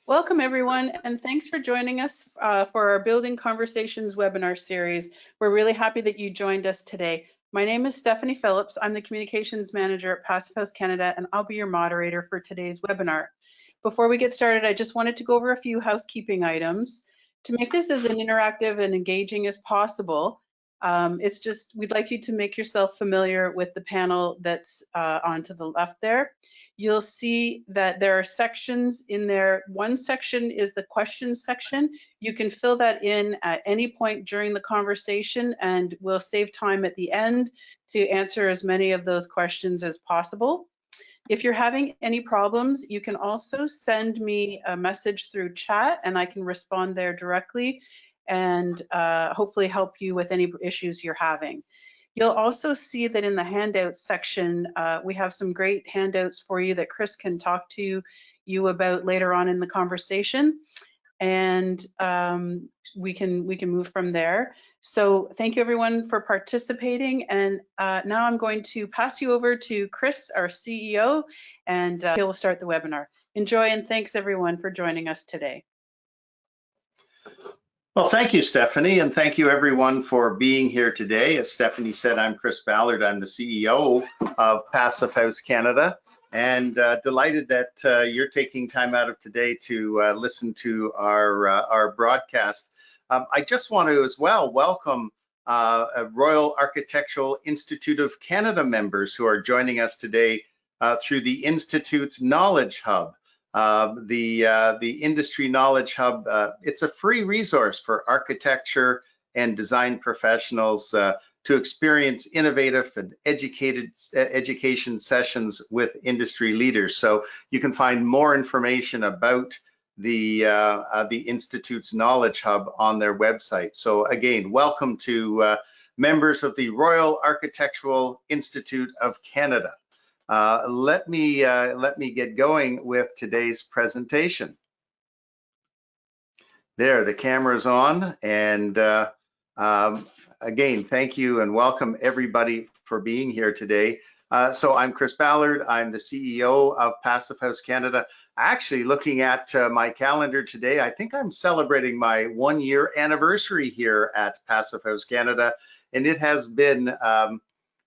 Welcome everyone, and thanks for joining us for our Building Conversations webinar series. We're really happy that you joined us today. My name is Stephanie Phillips. I'm the Communications Manager at Passivhaus Canada, and I'll be your moderator for today's webinar. Before we get started, I just wanted to go over a few housekeeping items. To make this as interactive and engaging as possible, we'd like you to make yourself familiar with the panel that's on to the left there. You'll see that there are sections in there. One section is the questions section. You can fill that in at any point during the conversation, and we'll save time at the end to answer as many of those questions as possible. If you're having any problems, you can also send me a message through chat and I can respond there directly and hopefully help you with any issues you're having. You'll also see that in the handouts section, we have some great handouts for you that Chris can talk to you about later on in the conversation, and we can move from there. So thank you everyone for participating, and now I'm going to pass you over to Chris, our CEO, and he'll start the webinar. Enjoy, and thanks everyone for joining us today. Well, thank you, Stephanie, and thank you everyone for being here today. As Stephanie said, I'm Chris Ballard. I'm the CEO of Passivhaus Canada, and delighted that you're taking time out of today to listen to our broadcast. I just want to as well welcome Royal Architectural Institute of Canada members who are joining us today through the Institute's Knowledge Hub. The Industry Knowledge Hub, it's a free resource for architecture and design professionals to experience innovative and education sessions with industry leaders. So you can find more information about the Institute's Knowledge Hub on their website. So again, welcome to members of the Royal Architectural Institute of Canada. Let me get going with today's presentation. There, the camera's on, and again, thank you and welcome everybody for being here today. So I'm Chris Ballard. I'm the CEO of Passivhaus Canada. Actually, looking at my calendar today, I think I'm celebrating my 1-year anniversary here at Passivhaus Canada, and it has been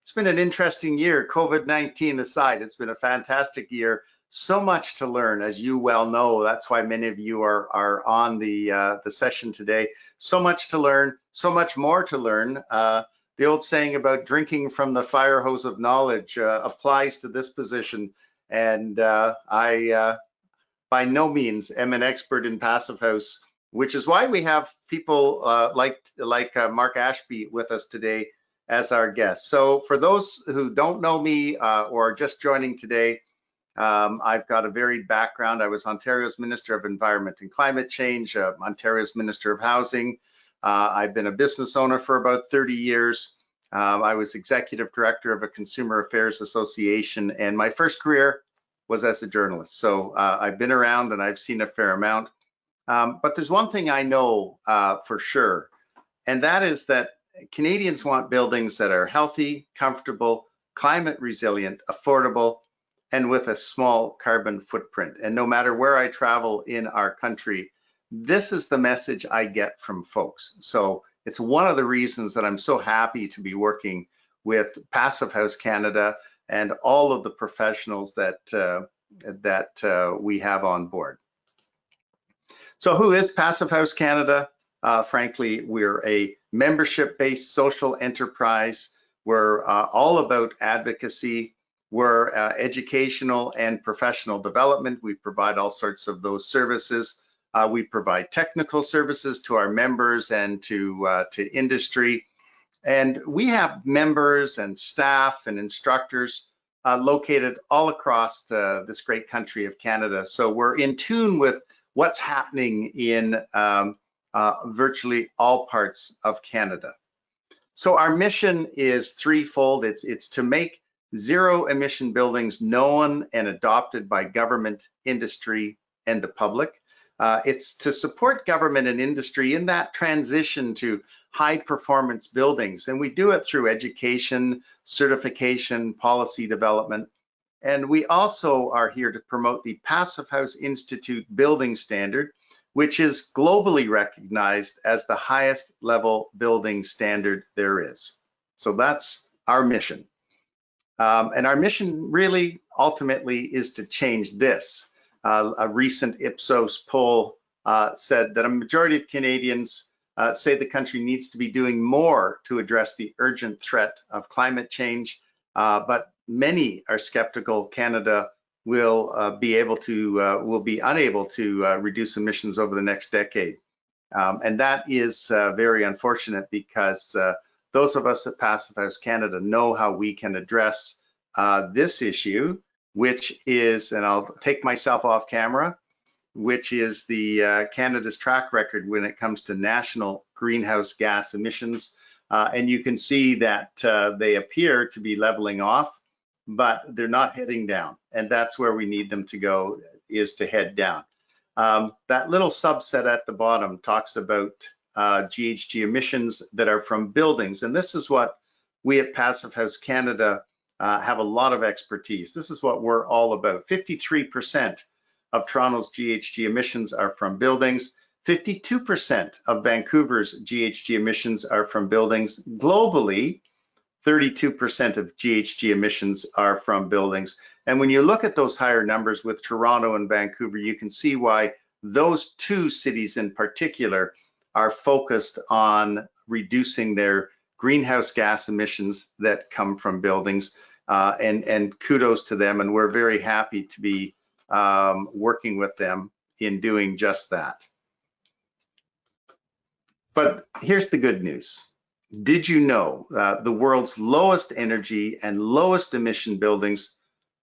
it's been an interesting year, COVID-19 aside. It's been a fantastic year. So much to learn, as you well know. That's why many of you are on the session today. So much to learn, so much more to learn. The old saying about drinking from the fire hose of knowledge applies to this position. And I, by no means, am an expert in Passivhaus, which is why we have people like Mark Ashby with us today as our guest. So for those who don't know me or are just joining today, I've got a varied background. I was Ontario's Minister of Environment and Climate Change, Ontario's Minister of Housing. I've been a business owner for about 30 years. I was Executive Director of a Consumer Affairs Association, and my first career was as a journalist. So I've been around and I've seen a fair amount. But there's one thing I know for sure, and that is that Canadians want buildings that are healthy, comfortable, climate resilient, affordable, and with a small carbon footprint. And no matter where I travel in our country, this is the message I get from folks. So it's one of the reasons that I'm so happy to be working with Passivhaus Canada and all of the professionals that we have on board. So who is Passivhaus Canada? Frankly, we're a membership-based social enterprise. We're all about advocacy. We're educational and professional development. We provide all sorts of those services. We provide technical services to our members and to industry. And we have members and staff and instructors located all across this great country of Canada. So we're in tune with what's happening in virtually all parts of Canada. So our mission is threefold. It's to make zero emission buildings known and adopted by government, industry, and the public. It's to support government and industry in that transition to high performance buildings. And we do it through education, certification, policy development. And we also are here to promote the Passivhaus Institute Building Standard, which is globally recognized as the highest level building standard there is. So that's our mission. And our mission really ultimately is to change this. A recent Ipsos poll said that a majority of Canadians say the country needs to be doing more to address the urgent threat of climate change, but many are skeptical Canada will be unable to reduce emissions over the next decade. And that is very unfortunate, because those of us at Passivhaus Canada know how we can address this issue, which is, and I'll take myself off camera, which is the Canada's track record when it comes to national greenhouse gas emissions. And you can see that they appear to be leveling off, but they're not heading down. And that's where we need them to go, is to head down. That little subset at the bottom talks about GHG emissions that are from buildings. And this is what we at Passivhaus Canada have a lot of expertise. This is what we're all about. 53% of Toronto's GHG emissions are from buildings. 52% of Vancouver's GHG emissions are from buildings. Globally, 32% of GHG emissions are from buildings. And when you look at those higher numbers with Toronto and Vancouver, you can see why those two cities in particular are focused on reducing their greenhouse gas emissions that come from buildings. And kudos to them. And we're very happy to be working with them in doing just that. But here's the good news. Did you know the world's lowest energy and lowest emission buildings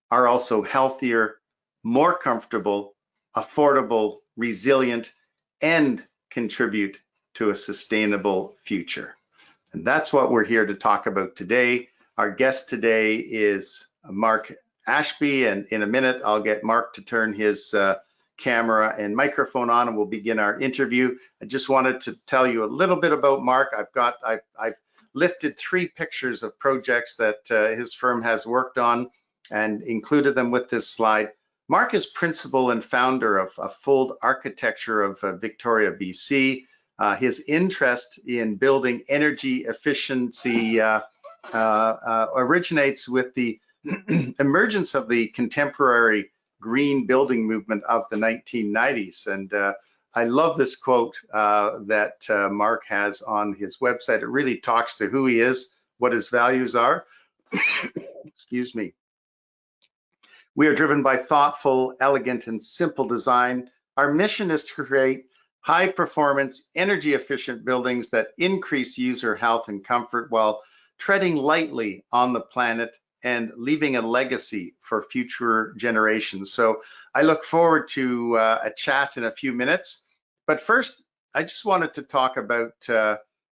are also healthier, more comfortable, affordable, resilient, and contribute to a sustainable future? And that's what we're here to talk about today. Our guest today is Mark Ashby, and in a minute I'll get Mark to turn his camera and microphone on, and we'll begin our interview. I just wanted to tell you a little bit about Mark. I've lifted 3 pictures of projects that his firm has worked on and included them with this slide. Mark is principal and founder of Fold Architecture of Victoria, BC. His interest in building energy efficiency originates with the emergence of the contemporary green building movement of the 1990s. And I love this quote that Mark has on his website. It really talks to who he is, what his values are. Excuse me. We are driven by thoughtful, elegant, and simple design. Our mission is to create high performance, energy efficient buildings that increase user health and comfort while treading lightly on the planet and leaving a legacy for future generations. So I look forward to a chat in a few minutes. But first, I just wanted to talk about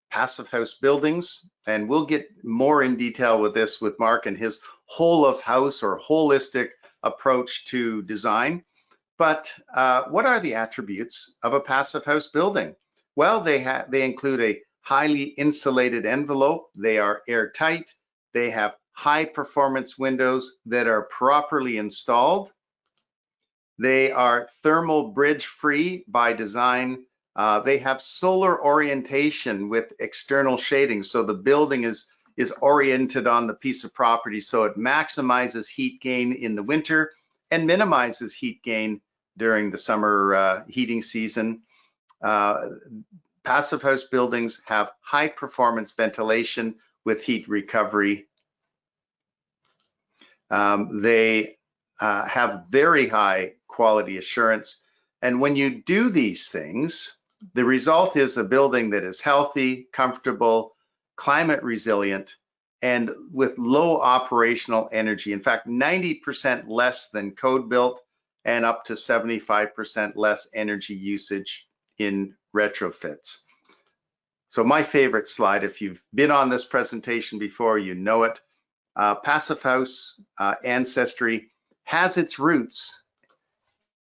Passivhaus Buildings, and we'll get more in detail with this with Mark and his whole of house or holistic approach to design. But what are the attributes of a Passivhaus building? Well, they include a highly insulated envelope. They are airtight. They have high performance windows that are properly installed. They are thermal bridge free by design. They have solar orientation with external shading. So the building is oriented on the piece of property, so it maximizes heat gain in the winter and minimizes heat gain during the summer heating season. Passivhaus buildings have high performance ventilation with heat recovery. They have very high quality assurance. And when you do these things, the result is a building that is healthy, comfortable, climate resilient, and with low operational energy. In fact, 90% less than code built and up to 75% less energy usage in retrofits. So my favorite slide, if you've been on this presentation before, you know it. Passivhaus ancestry has its roots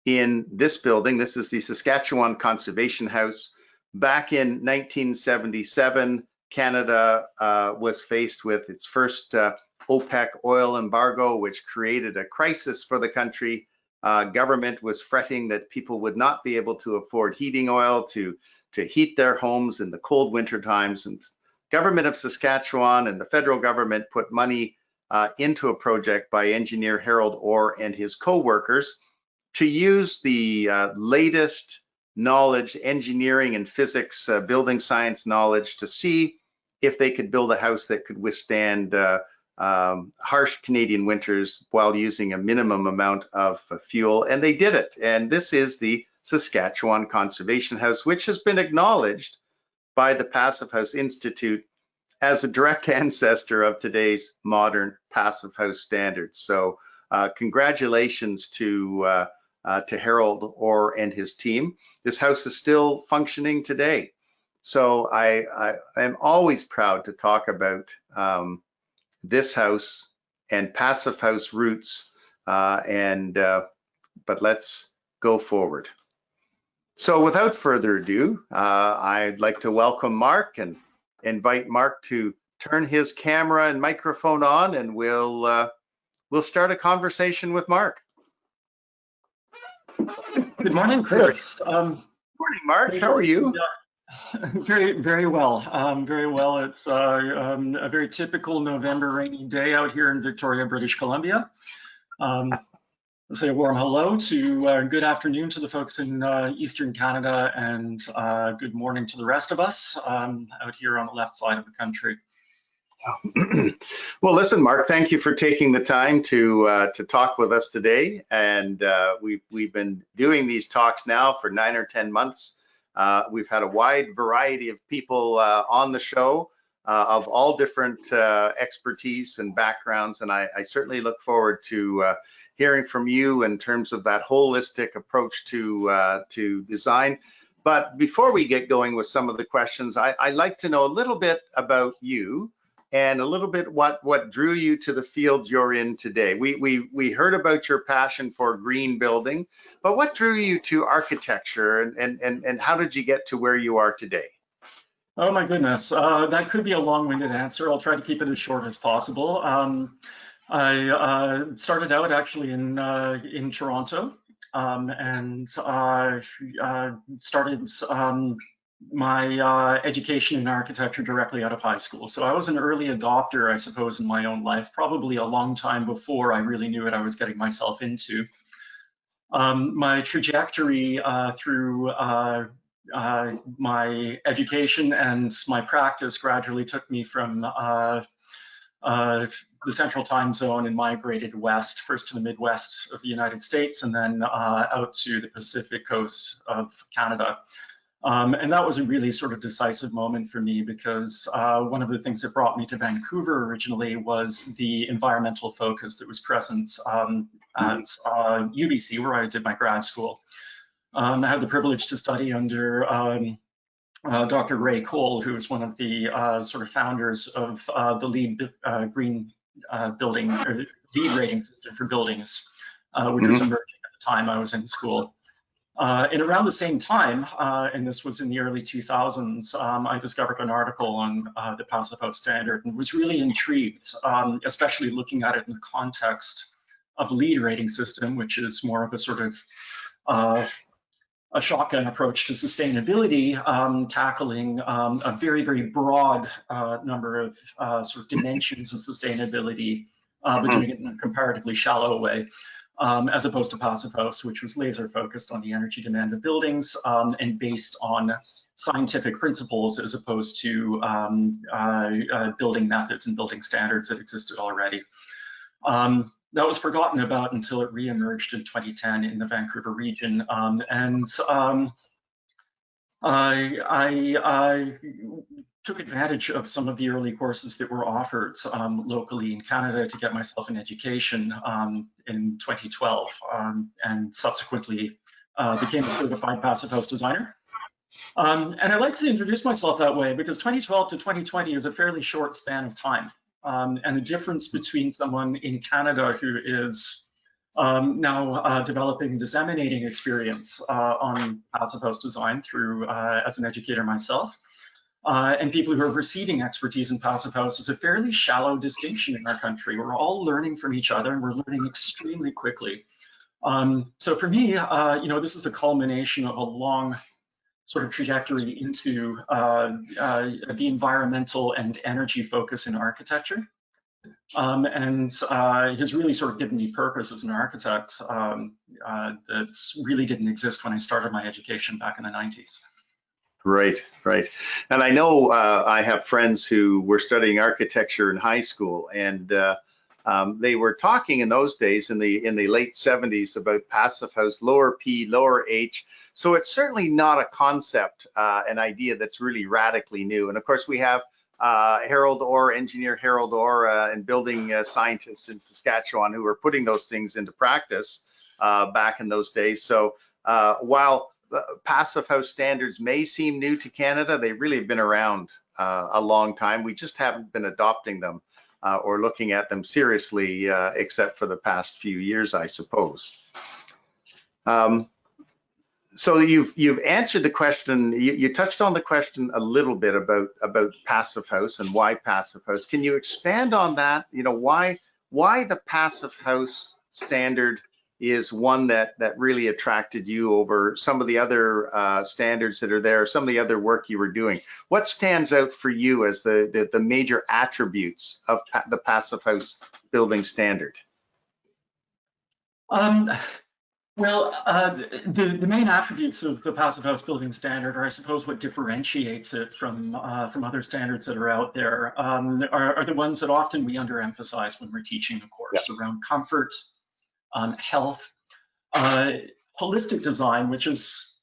in this building. This is the Saskatchewan Conservation House. Back in 1977, Canada was faced with its first OPEC oil embargo, which created a crisis for the country. Government was fretting that people would not be able to afford heating oil to heat their homes in the cold winter times. And government of Saskatchewan and the federal government put money into a project by engineer Harold Orr and his co-workers to use the latest knowledge, engineering and physics, building science knowledge, to see if they could build a house that could withstand harsh Canadian winters while using a minimum amount of fuel. And they did it. And this is the Saskatchewan Conservation House, which has been acknowledged by the Passivhaus Institute as a direct ancestor of today's modern passive house standards. So congratulations to Harold Orr and his team. This house is still functioning today. So I am always proud to talk about this house and passive house roots, but let's go forward. So without further ado, I'd like to welcome Mark and invite Mark to turn his camera and microphone on, and we'll start a conversation with Mark. Good morning, Chris. Morning, Mark. How are you? Very well. Very well. It's a very typical November rainy day out here in Victoria, British Columbia. I'll say a warm hello to good afternoon to the folks in Eastern Canada, and good morning to the rest of us out here on the left side of the country. Well, listen, Mark, thank you for taking the time to talk with us today. And we've been doing these talks now for 9 or 10 months. We've had a wide variety of people on the show of all different expertise and backgrounds. And I certainly look forward to hearing from you in terms of that holistic approach to design. But before we get going with some of the questions, I'd like to know a little bit about you and a little bit what drew you to the field you're in today. We heard about your passion for green building, but what drew you to architecture, and how did you get to where you are today? Oh my goodness, that could be a long-winded answer. I'll try to keep it as short as possible. I started out actually in Toronto, and started my education in architecture directly out of high school. So I was an early adopter, I suppose, in my own life, probably a long time before I really knew what I was getting myself into. My trajectory through my education and my practice gradually took me from the central time zone and migrated west, first to the Midwest of the United States, and then out to the Pacific coast of Canada. And that was a really sort of decisive moment for me, because one of the things that brought me to Vancouver originally was the environmental focus that was present at UBC, where I did my grad school. I had the privilege to study under Dr. Ray Cole, who was one of the sort of founders of the LEED green building, or LEED rating system for buildings, which was emerging at the time I was in school. And around the same time, and this was in the early 2000s, I discovered an article on the Passivhaus standard and was really intrigued, especially looking at it in the context of the LEED rating system, which is more of a sort of a shotgun approach to sustainability, tackling a very, very broad number of sort of dimensions of sustainability, but doing it in a comparatively shallow way. As opposed to Passivhaus, which was laser focused on the energy demand of buildings and based on scientific principles, as opposed to building methods and building standards that existed already. That was forgotten about until it reemerged in 2010 in the Vancouver region. I took advantage of some of the early courses that were offered locally in Canada to get myself an education in 2012, and subsequently became a certified Passivhaus designer. And I like to introduce myself that way because 2012 to 2020 is a fairly short span of time. And the difference between someone in Canada who is now developing, disseminating experience on Passivhaus design through as an educator myself, and people who are receiving expertise in passive house is a fairly shallow distinction in our country. We're all learning from each other, and we're learning extremely quickly. So for me, this is the culmination of a long sort of trajectory into the environmental and energy focus in architecture. And has really sort of given me purpose as an architect that really didn't exist when I started my education back in the 90s. Right, right. And I know I have friends who were studying architecture in high school, and they were talking in those days in the late 70s about passive house, lower P, lower H. So it's certainly not a concept, an idea that's really radically new. And of course, we have Harold Orr, engineer Harold Orr, and building scientists in Saskatchewan who were putting those things into practice back in those days. So while passive house standards may seem new to Canada, they really have been around a long time. We just haven't been adopting them or looking at them seriously, except for the past few years, I suppose. So you've answered the question. You touched on the question a little bit about passive house and why passive house. Can you expand on that? You know, why the passive house standard is one that really attracted you over some of the other standards that are there, some of the other work you were doing. What stands out for you as the major attributes of the passive house building standard? Well, the main attributes of the Passive House Building Standard, or I suppose what differentiates it from other standards that are out there, are the ones that often we underemphasize when we're teaching a course around comfort, health, holistic design, which is,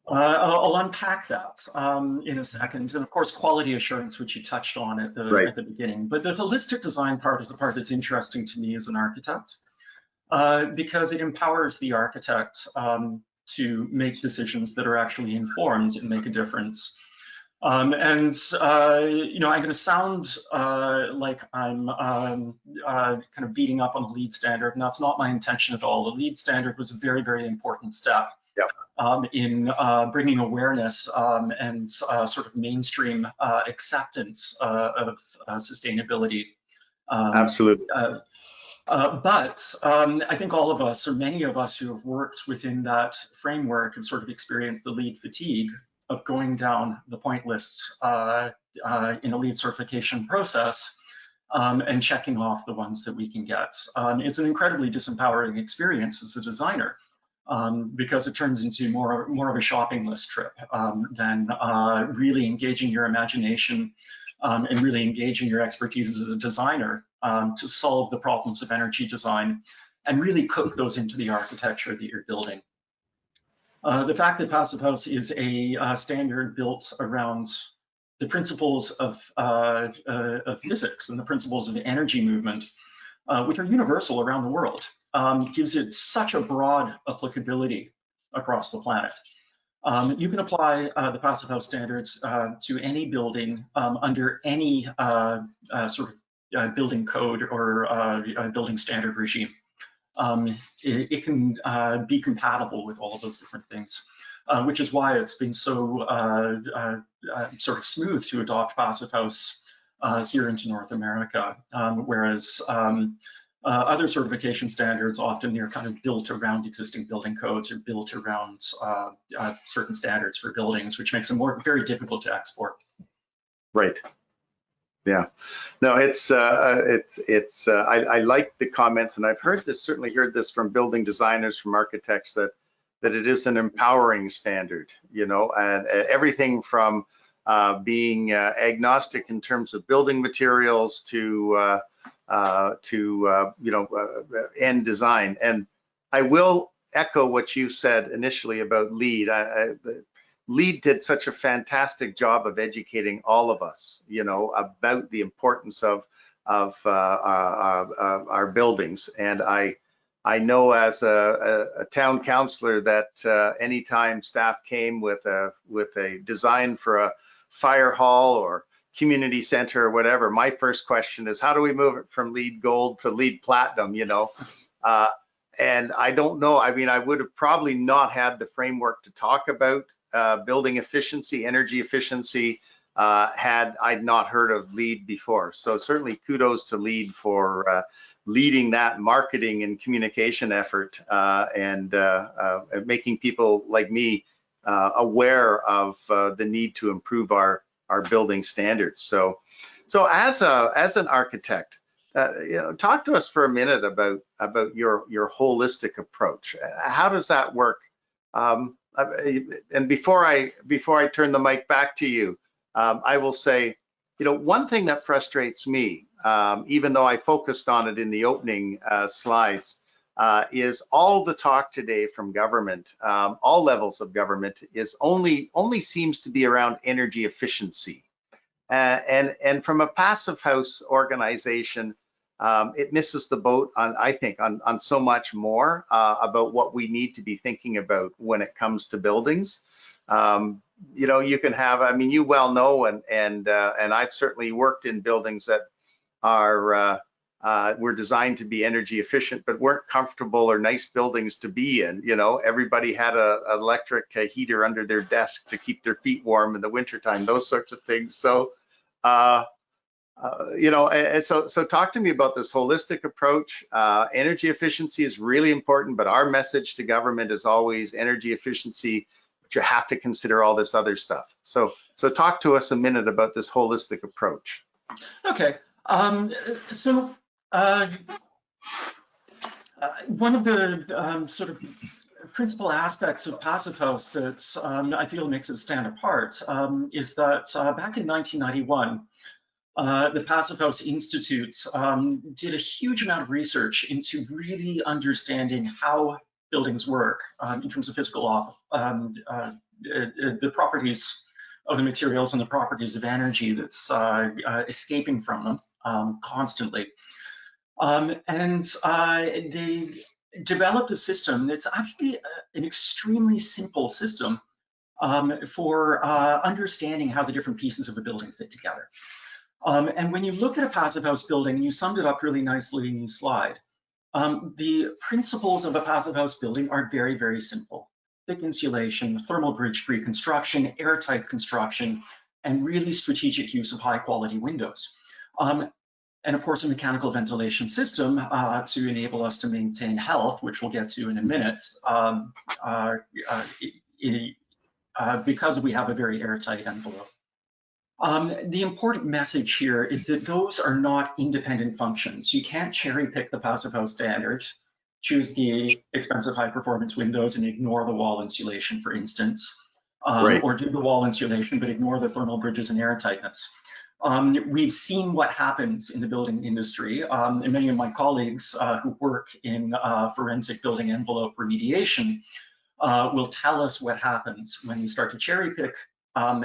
I'll unpack that in a second, and of course quality assurance, which you touched on at the beginning. But the holistic design part is the part that's interesting to me as an architect. Because it empowers the architect to make decisions that are actually informed and make a difference. I'm going to sound like I'm kind of beating up on the LEED standard, and that's not my intention at all. The LEED standard was a very, very important step in bringing awareness and sort of mainstream acceptance of sustainability. Absolutely. But I think all of us, or many of us who have worked within that framework, have sort of experienced the LEED fatigue of going down the point list in a LEED certification process and checking off the ones that we can get. It's an incredibly disempowering experience as a designer because it turns into more of a shopping list trip than really engaging your imagination and really engaging your expertise as a designer to solve the problems of energy design and really cook those into the architecture that you're building. The fact that Passive House is a standard built around the principles of physics and the principles of energy movement, which are universal around the world, gives it such a broad applicability across the planet. You can apply the Passive House standards to any building under any sort of building code or building standard regime. It can be compatible with all of those different things, which is why it's been so sort of smooth to adopt Passive House here into North America, whereas other certification standards often they're kind of built around existing building codes or built around certain standards for buildings, which makes them very difficult to export. Right. Yeah. No, I like the comments, and I've certainly heard this from building designers, from architects, that it is an empowering standard, you know, and everything from being agnostic in terms of building materials to end design. And I will echo what you said initially about LEED. LEED did such a fantastic job of educating all of us, you know, about the importance of our buildings. And I know as a town councillor that anytime staff came with a design for a fire hall or community center or whatever, my first question is, how do we move it from LEED gold to LEED platinum, you know? And I don't know, I mean, I would have probably not had the framework to talk about building efficiency, energy efficiency, I'd not heard of LEED before. So certainly kudos to LEED for leading that marketing and communication effort and making people like me aware of the need to improve our building standards. So as an architect, talk to us for a minute about your holistic approach. How does that work? And before I turn the mic back to you, I will say, one thing that frustrates me, even though I focused on it in the opening slides, is all the talk today from government, all levels of government, is only seems to be around energy efficiency. And from a passive house organization, it misses the boat on, I think, on so much more about what we need to be thinking about when it comes to buildings. You can have, I mean, you well know, and I've certainly worked in buildings that were designed to be energy efficient, but weren't comfortable or nice buildings to be in. Everybody had an electric heater under their desk to keep their feet warm in the wintertime, those sorts of things. So, so talk to me about this holistic approach. Energy efficiency is really important, but our message to government is always energy efficiency, but you have to consider all this other stuff. So talk to us a minute about this holistic approach. Okay. One of the sort of principal aspects of Passive House that I feel makes it stand apart is that back in 1991, the Passive House Institute did a huge amount of research into really understanding how buildings work in terms of physical the properties of the materials and the properties of energy that's escaping from them constantly. And they developed a system that's actually an extremely simple system for understanding how the different pieces of a building fit together. And when you look at a passive house building, and you summed it up really nicely in your slide, the principles of a passive house building are very, very simple. Thick insulation, thermal bridge-free construction, airtight construction, and really strategic use of high-quality windows. And of course, a mechanical ventilation system to enable us to maintain health, which we'll get to in a minute, because we have a very airtight envelope. The important message here is that those are not independent functions. You can't cherry pick the Passive House standard, choose the expensive high performance windows and ignore the wall insulation, for instance, or do the wall insulation but ignore the thermal bridges and airtightness. We've seen what happens in the building industry, and many of my colleagues who work in forensic building envelope remediation will tell us what happens when you start to cherry pick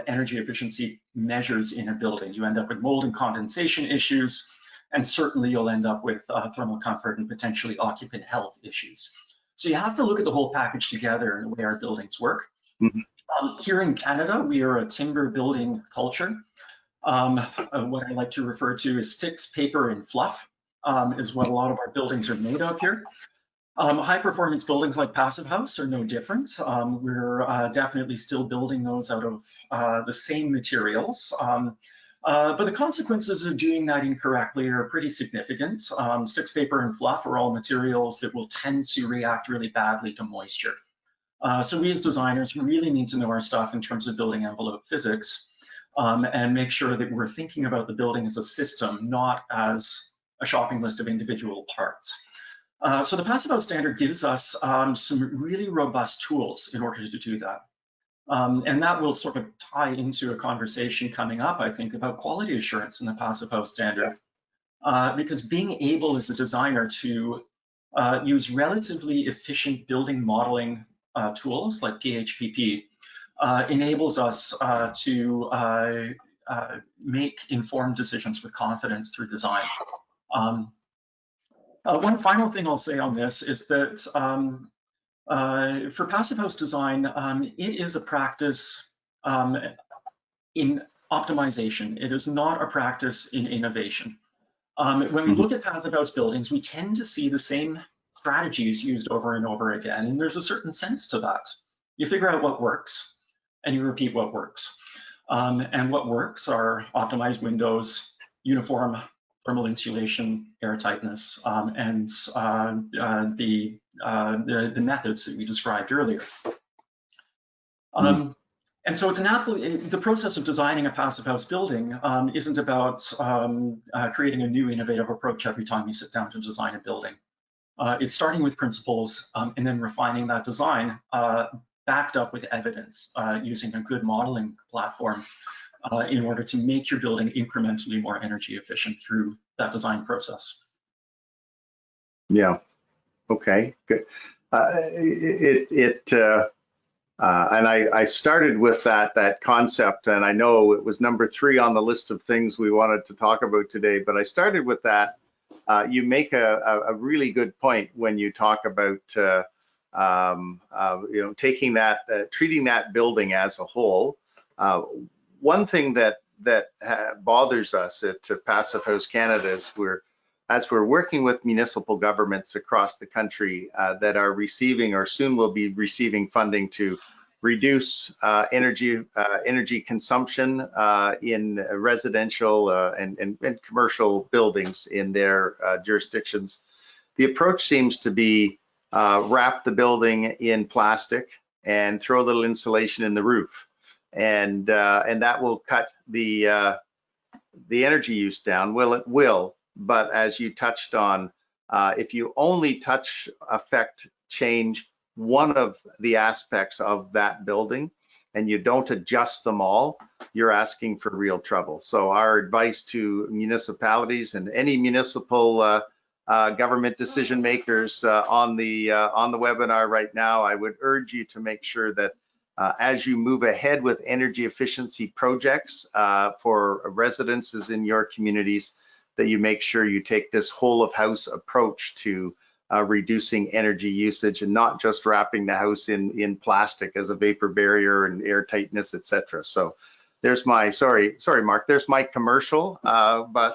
energy efficiency measures in a building. You end up with mold and condensation issues, and certainly you'll end up with thermal comfort and potentially occupant health issues. So you have to look at the whole package together and the way our buildings work. Mm-hmm. Here in Canada, we are a timber building culture. What I like to refer to as sticks, paper, and fluff is what a lot of our buildings are made of here. High performance buildings like Passive House are no different. We're definitely still building those out of the same materials. But the consequences of doing that incorrectly are pretty significant. Sticks, paper, and fluff are all materials that will tend to react really badly to moisture. So we as designers really need to know our stuff in terms of building envelope physics. And make sure that we're thinking about the building as a system, not as a shopping list of individual parts. So the Passive House standard gives us some really robust tools in order to do that. And that will sort of tie into a conversation coming up, I think, about quality assurance in the Passive House standard. Because being able as a designer to use relatively efficient building modeling tools like PHPP enables us to make informed decisions with confidence through design. One final thing I'll say on this is that for Passive House design, it is a practice in optimization. It is not a practice in innovation. When we look at Passive House buildings, we tend to see the same strategies used over and over again, and there's a certain sense to that. You figure out what works, and you repeat what works. And what works are optimized windows, uniform thermal insulation, air tightness, and the methods that we described earlier. And so it's the process of designing a passive house building isn't about creating a new innovative approach every time you sit down to design a building. It's starting with principles and then refining that design backed up with evidence using a good modeling platform in order to make your building incrementally more energy efficient through that design process. Yeah. Okay. Good. And I started with that concept, and I know it was number 3 on the list of things we wanted to talk about today, but I started with that. You make a really good point when you talk about taking that, treating that building as a whole. One thing that bothers us at Passivhaus Canada is as we're working with municipal governments across the country that are receiving or soon will be receiving funding to reduce energy consumption in residential and commercial buildings in their jurisdictions. The approach seems to be wrap the building in plastic and throw a little insulation in the roof, and that will cut the energy use down. Well, it will. But as you touched on, if you only affect change one of the aspects of that building and you don't adjust them all, you're asking for real trouble. So our advice to municipalities and any municipal government decision makers on the webinar right now, I would urge you to make sure that as you move ahead with energy efficiency projects for residences in your communities, that you make sure you take this whole of house approach to reducing energy usage and not just wrapping the house in plastic as a vapor barrier and air tightness, etc. So there's my, sorry, Mark, there's my commercial, my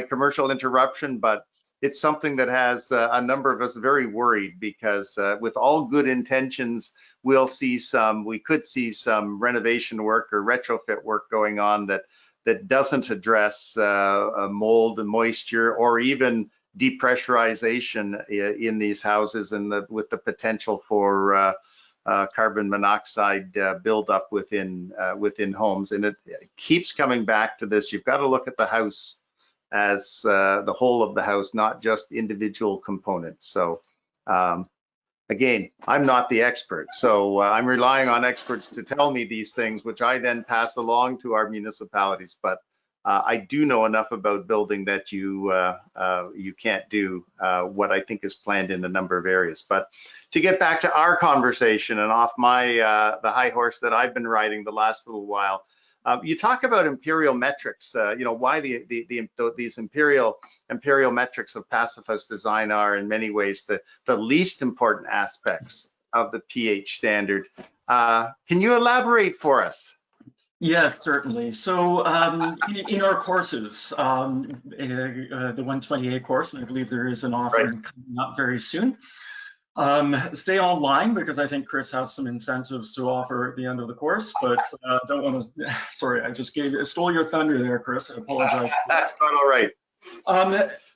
commercial interruption, but it's something that has a number of us very worried because with all good intentions, we could see some renovation work or retrofit work going on that doesn't address mold and moisture or even depressurization in these houses and with the potential for carbon monoxide buildup within homes. And it keeps coming back to this. You've got to look at the house as the whole of the house, not just individual components. So again, I'm not the expert, so I'm relying on experts to tell me these things, which I then pass along to our municipalities. But I do know enough about building that you can't do what I think is planned in a number of areas. But to get back to our conversation and off the high horse that I've been riding the last little while, you talk about imperial metrics. Why these imperial metrics of passive house design are in many ways the least important aspects of the PH standard. Can you elaborate for us? Yes, certainly. So in our courses, the 128 course, and I believe there is an offering coming up very soon. Stay online because I think Chris has some incentives to offer at the end of the course, but don't want to, sorry, I just stole your thunder there, Chris. I apologize. That's quite all right.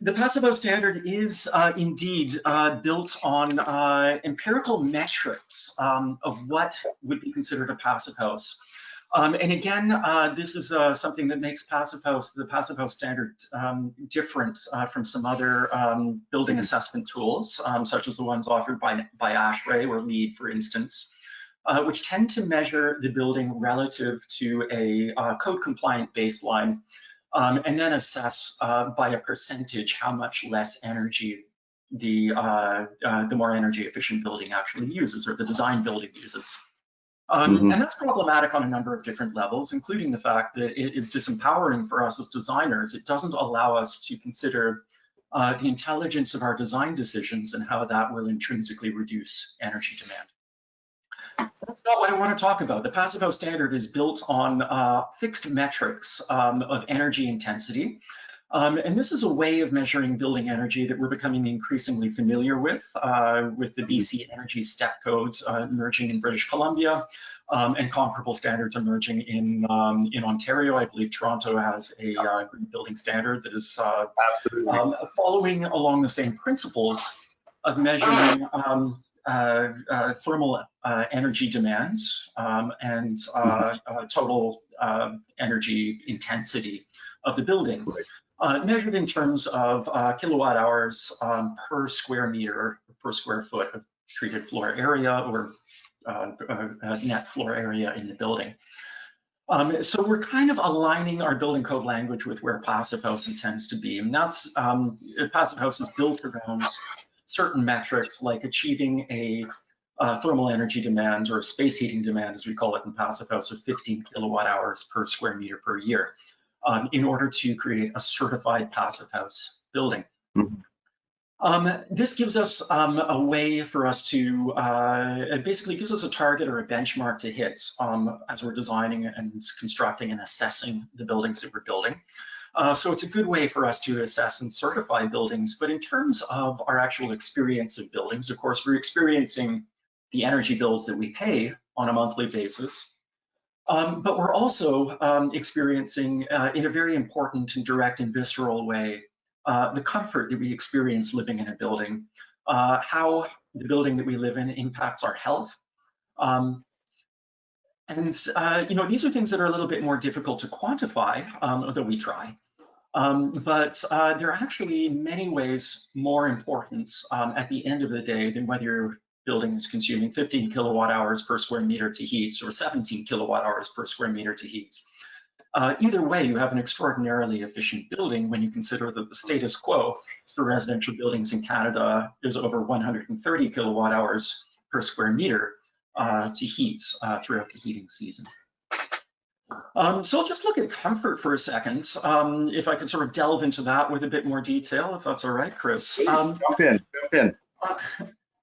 The Passivhaus standard is indeed built on empirical metrics of what would be considered a passive house. And again, this is something that makes the Passivhaus standard different from some other building assessment tools, such as the ones offered by Ashby or LEED, for instance, which tend to measure the building relative to a code-compliant baseline, and then assess by a percentage how much less energy the more energy efficient building actually uses, or the design building uses. And that's problematic on a number of different levels, including the fact that it is disempowering for us as designers. It doesn't allow us to consider the intelligence of our design decisions and how that will intrinsically reduce energy demand. That's not what I want to talk about. The Passivhaus standard is built on fixed metrics of energy intensity, And this is a way of measuring building energy that we're becoming increasingly familiar with the BC Energy Step Codes emerging in British Columbia, and comparable standards emerging in Ontario. I believe Toronto has a green building standard that is following along the same principles of measuring thermal energy demands and total energy intensity of the building. Measured in terms of kilowatt hours per square meter, per square foot of treated floor area or net floor area in the building. So we're kind of aligning our building code language with where Passive House intends to be. And that's, Passive House is built around certain metrics like achieving a thermal energy demand or space heating demand, as we call it in Passive House, of 15 kilowatt hours per square meter per year. In order to create a certified Passive House building. This gives us a way for us to, it basically gives us a target or a benchmark to hit as we're designing and constructing and assessing the buildings that we're building. So it's a good way for us to assess and certify buildings. But in terms of our actual experience of buildings, of course, we're experiencing the energy bills that we pay on a monthly basis. But we're also experiencing, in a very important and direct and visceral way, the comfort that we experience living in a building, how the building that we live in impacts our health. And you know, these are things that are a little bit more difficult to quantify, although we try. But they're actually in many ways more important at the end of the day than whether your building is consuming 15 kilowatt hours per square meter to heat or 17 kilowatt hours per square meter to heat. Either way, you have an extraordinarily efficient building when you consider that the status quo for residential buildings in Canada is over 130 kilowatt hours per square meter to heat throughout the heating season. So I'll just look at comfort for a second, if I could sort of delve into that with a bit more detail, if that's all right, Chris. Jump in.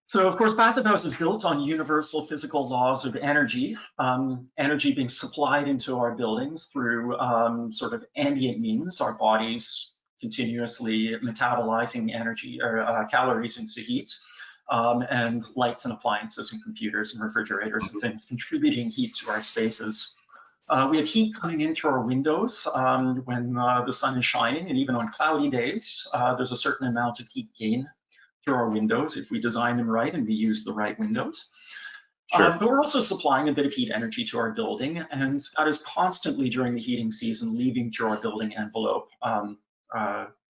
So of course, Passive House is built on universal physical laws of energy, energy being supplied into our buildings through sort of ambient means, our bodies continuously metabolizing energy or calories into heat, and lights and appliances and computers and refrigerators and things contributing heat to our spaces. We have heat coming in through our windows when the sun is shining, and even on cloudy days, there's a certain amount of heat gain through our windows if we design them right and we use the right windows. Sure. But we're also supplying a bit of heat energy to our building, and that is constantly during the heating season leaving through our building envelope.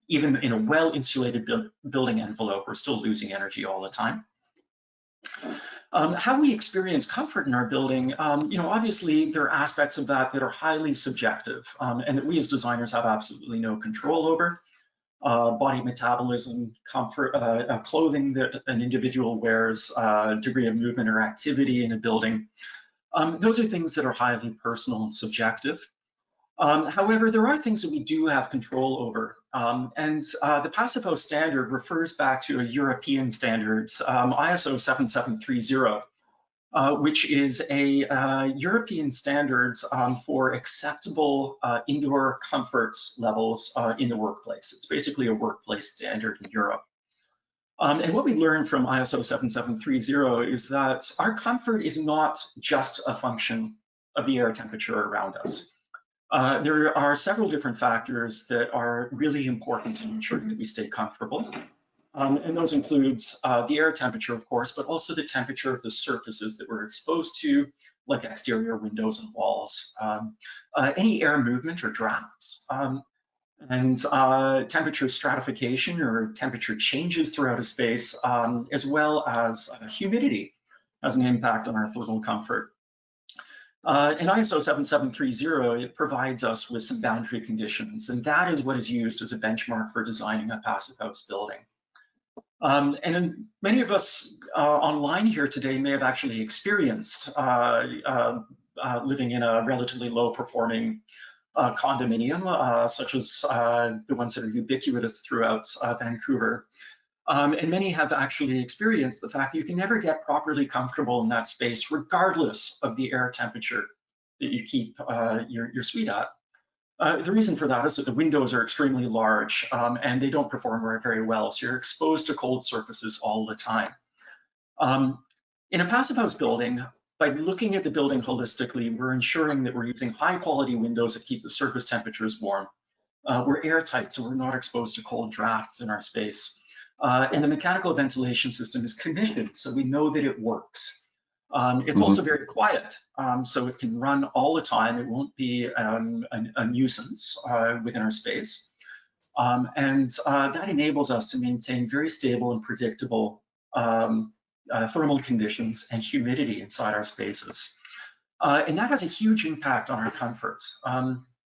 Even in a well-insulated building envelope, we're still losing energy all the time. How we experience comfort in our building, you know, obviously there are aspects of that that are highly subjective and that we as designers have absolutely no control over. Body metabolism, comfort, clothing that an individual wears, degree of movement or activity in a building. Those are things that are highly personal and subjective. However, there are things that we do have control over. And the Passive House standard refers back to a European standard, ISO 7730, which is a European standard for acceptable indoor comfort levels in the workplace. It's basically a workplace standard in Europe. And what we learned from ISO 7730 is that our comfort is not just a function of the air temperature around us. There are several different factors that are really important in ensuring that we stay comfortable. And those include the air temperature, of course, but also the temperature of the surfaces that we're exposed to, like exterior windows and walls, any air movement or drafts, and temperature stratification or temperature changes throughout a space, as well as humidity has an impact on our thermal comfort. In ISO 7730, it provides us with some boundary conditions, and that is what is used as a benchmark for designing a Passive House building. And many of us online here today may have actually experienced living in a relatively low performing condominium, such as the ones that are ubiquitous throughout Vancouver. And many have actually experienced the fact that you can never get properly comfortable in that space, regardless of the air temperature that you keep your suite at. The reason for that is that the windows are extremely large and they don't perform very well. So you're exposed to cold surfaces all the time. In a passive house building, by looking at the building holistically, we're ensuring that we're using high quality windows that keep the surface temperatures warm. We're airtight, so we're not exposed to cold drafts in our space. And the mechanical ventilation system is conditioned, so we know that it works. It's also very quiet, so it can run all the time. It won't be a nuisance within our space. And that enables us to maintain very stable and predictable thermal conditions and humidity inside our spaces. And that has a huge impact on our comfort.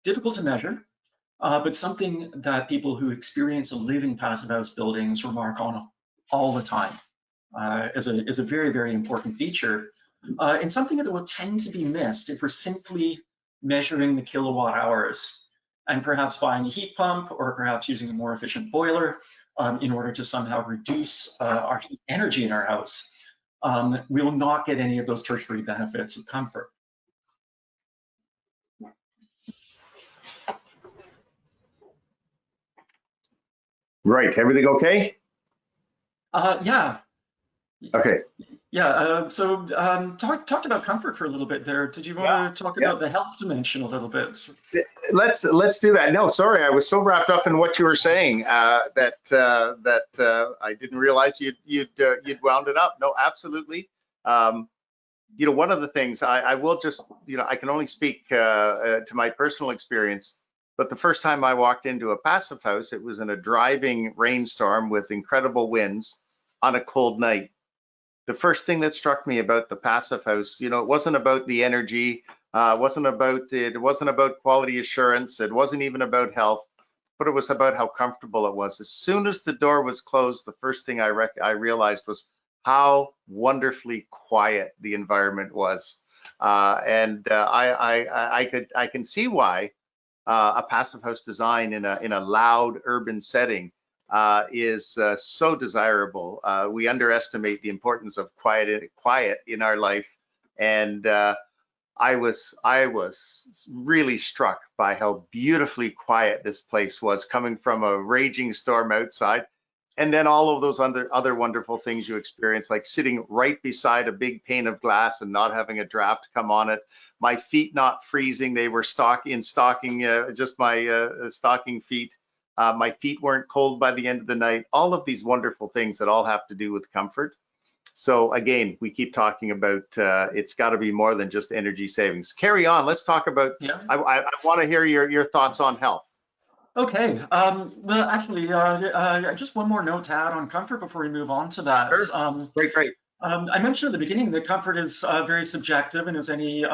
Difficult to measure, but something that people who experience and live in passive house buildings remark on all the time is a very, very important feature, and something that will tend to be missed if we're simply measuring the kilowatt hours and perhaps buying a heat pump or perhaps using a more efficient boiler in order to somehow reduce our heat energy in our house. We will not get any of those tertiary benefits of comfort. Right, everything okay? Yeah. Okay. Yeah, so talked about comfort for a little bit there. Did you want to talk about the health dimension a little bit? Let's do that. No, sorry, I was so wrapped up in what you were saying that I didn't realize you'd wound it up. No, absolutely. You know, one of the things I will just, you know, I can only speak to my personal experience, but the first time I walked into a passive house, it was in a driving rainstorm with incredible winds on a cold night. The first thing that struck me about the passive house, you know, it wasn't about the energy, it wasn't about quality assurance, it wasn't even about health, but it was about how comfortable it was. As soon as the door was closed, the first thing I realized was how wonderfully quiet the environment was, and I can see why a passive house design in a loud urban setting is so desirable. We underestimate the importance of quiet in our life, and I was really struck by how beautifully quiet this place was, coming from a raging storm outside, and then all of those other wonderful things you experience, like sitting right beside a big pane of glass and not having a draft come on it. My feet not freezing; they were just my stocking feet. My feet weren't cold by the end of the night. All of these wonderful things that all have to do with comfort. So again, we keep talking about it's got to be more than just energy savings. Carry on. Let's talk about. Yeah. I want to hear your thoughts on health. Okay. Well, actually, just one more note to add on comfort before we move on to that. Sure. Great. I mentioned at the beginning that comfort is very subjective, and as any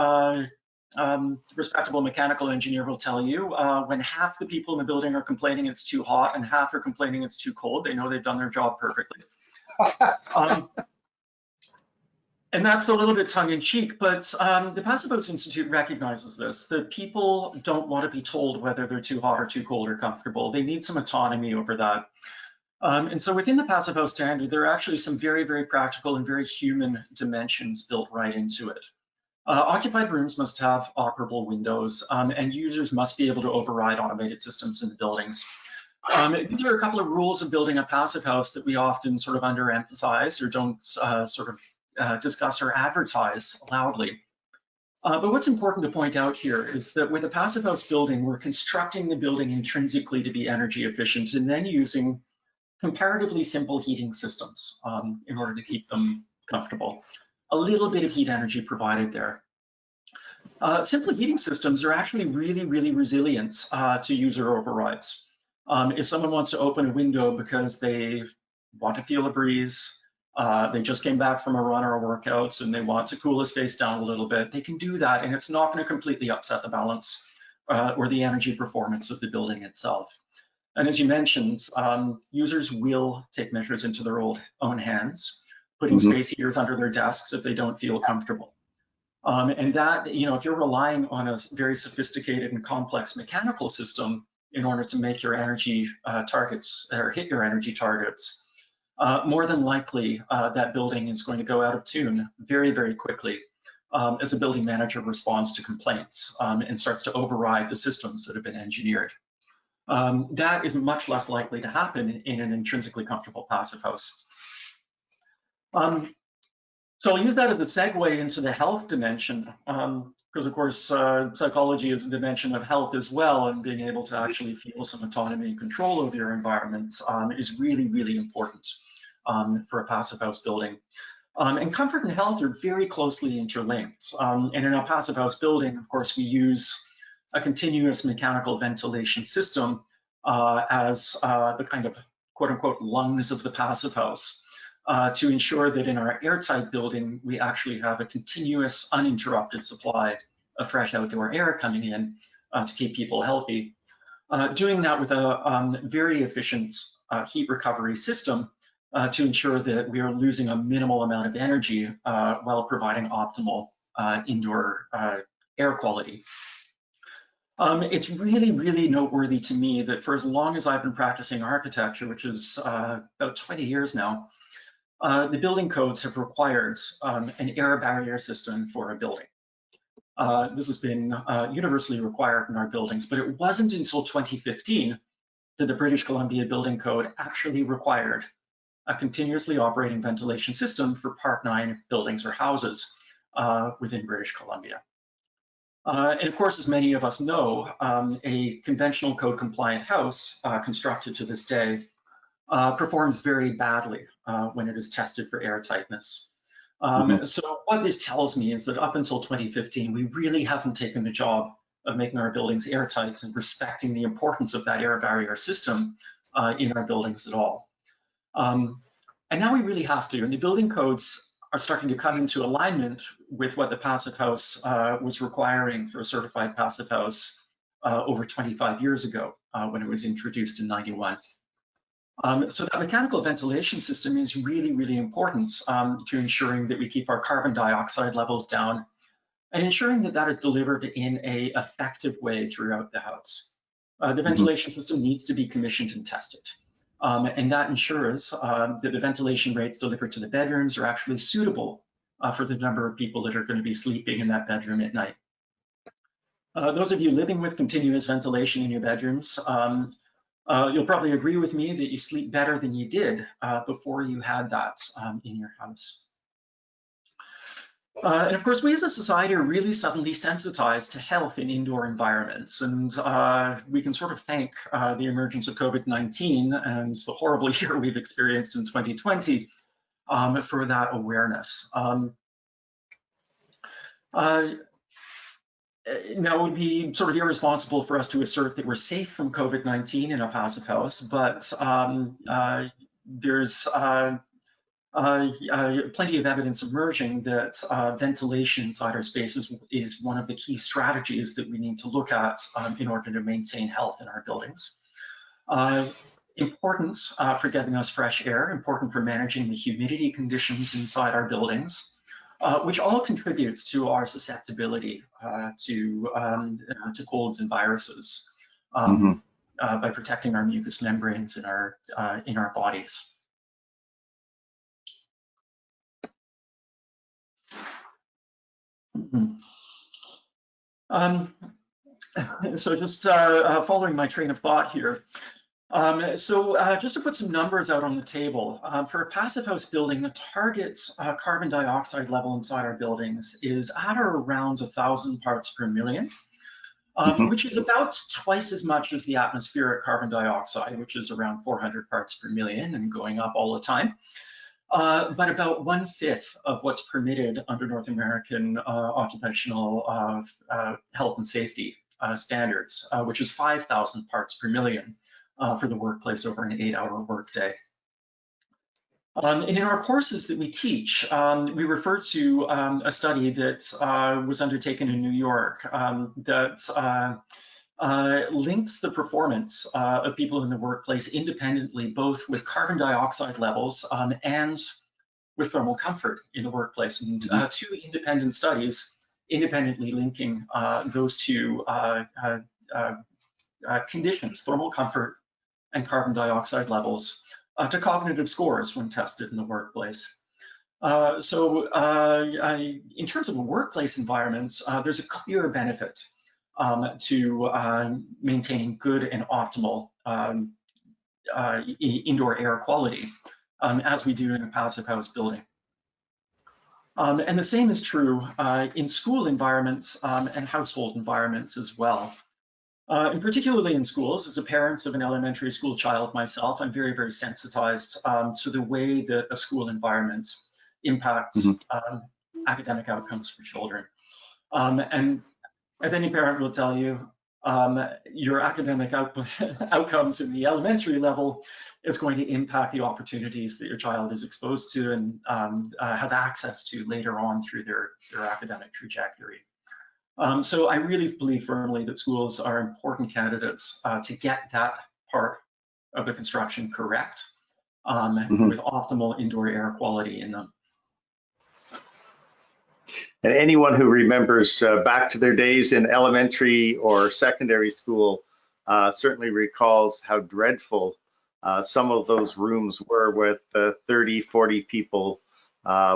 respectable mechanical engineer will tell you, when half the people in the building are complaining it's too hot and half are complaining it's too cold, they know they've done their job perfectly. And that's a little bit tongue-in-cheek, but the Passivhaus Institute recognizes this, that people don't want to be told whether they're too hot or too cold or comfortable. They need some autonomy over that. And so within the Passive House standard, there are actually some very, very practical and very human dimensions built right into it. Occupied rooms must have operable windows, and users must be able to override automated systems in the buildings. These are a couple of rules of building a passive house that we often sort of underemphasize or don't discuss or advertise loudly. But what's important to point out here is that with a passive house building, we're constructing the building intrinsically to be energy efficient and then using comparatively simple heating systems in order to keep them comfortable. A little bit of heat energy provided there. Simple heating systems are actually really, really resilient to user overrides. If someone wants to open a window because they want to feel a breeze, they just came back from a run or a workout and they want to cool the space down a little bit, they can do that, and it's not going to completely upset the balance or the energy performance of the building itself. And as you mentioned, users will take measures into their own hands, putting space heaters under their desks if they don't feel comfortable. And that, you know, if you're relying on a very sophisticated and complex mechanical system in order to make your energy targets or hit your energy targets, more than likely that building is going to go out of tune very, very quickly. as a building manager responds to complaints and starts to override the systems that have been engineered. That is much less likely to happen in an intrinsically comfortable passive house. So I'll use that as a segue into the health dimension, because of course psychology is a dimension of health as well, and being able to actually feel some autonomy and control over your environments is really, really important for a passive house building. And comfort and health are very closely interlinked. And in a passive house building, of course, we use a continuous mechanical ventilation system as the kind of quote unquote lungs of the passive house. To ensure that in our airtight building, we actually have a continuous, uninterrupted supply of fresh outdoor air coming in to keep people healthy. Doing that with a very efficient heat recovery system to ensure that we are losing a minimal amount of energy while providing optimal indoor air quality. It's really, really noteworthy to me that for as long as I've been practicing architecture, which is about 20 years now, the building codes have required an air barrier system for a building. This has been universally required in our buildings, but it wasn't until 2015 that the British Columbia Building Code actually required a continuously operating ventilation system for Part 9 buildings or houses within British Columbia. And of course, as many of us know, a conventional code compliant house constructed to this day performs very badly when it is tested for airtightness. So what this tells me is that up until 2015, we really haven't taken the job of making our buildings airtight and respecting the importance of that air barrier system in our buildings at all. And now we really have to, and the building codes are starting to come into alignment with what the passive house was requiring for a certified passive house over 25 years ago when it was introduced in '91. So that mechanical ventilation system is really, really important to ensuring that we keep our carbon dioxide levels down and ensuring that that is delivered in an effective way throughout the house. The ventilation system needs to be commissioned and tested. And that ensures that the ventilation rates delivered to the bedrooms are actually suitable for the number of people that are going to be sleeping in that bedroom at night. Those of you living with continuous ventilation in your bedrooms, you'll probably agree with me that you sleep better than you did before you had that in your house. And of course, we as a society are really suddenly sensitized to health in indoor environments. And we can sort of thank the emergence of COVID-19 and the horrible year we've experienced in 2020 for that awareness. Now, it would be sort of irresponsible for us to assert that we're safe from COVID-19 in a passive house, but there's plenty of evidence emerging that ventilation inside our spaces is one of the key strategies that we need to look at in order to maintain health in our buildings. Important for getting us fresh air, important for managing the humidity conditions inside our buildings, which all contributes to our susceptibility to colds and viruses by protecting our mucous membranes in our bodies. So just following my train of thought here. Just to put some numbers out on the table, for a passive house building, the target carbon dioxide level inside our buildings is at or around 1,000 parts per million, which is about twice as much as the atmospheric carbon dioxide, which is around 400 parts per million and going up all the time. But about 1/5 of what's permitted under North American occupational health and safety standards, which is 5,000 parts per million. For the workplace over an 8-hour workday. And in our courses that we teach, we refer to a study that was undertaken in New York that links the performance of people in the workplace independently, both with carbon dioxide levels and with thermal comfort in the workplace. And two independent studies independently linking those two conditions, thermal comfort and carbon dioxide levels, to cognitive scores when tested in the workplace. In terms of workplace environments, there's a clear benefit to maintaining good and optimal indoor air quality, as we do in a passive house building. And the same is true in school environments and household environments as well. And particularly in schools, as a parent of an elementary school child myself, I'm very, very sensitized to the way that a school environment impacts academic outcomes for children. And as any parent will tell you, your academic outcomes in the elementary level is going to impact the opportunities that your child is exposed to and has access to later on through their academic trajectory. So I really believe firmly that schools are important candidates to get that part of the construction correct with optimal indoor air quality in them. And anyone who remembers back to their days in elementary or secondary school certainly recalls how dreadful some of those rooms were with 30, 40 people,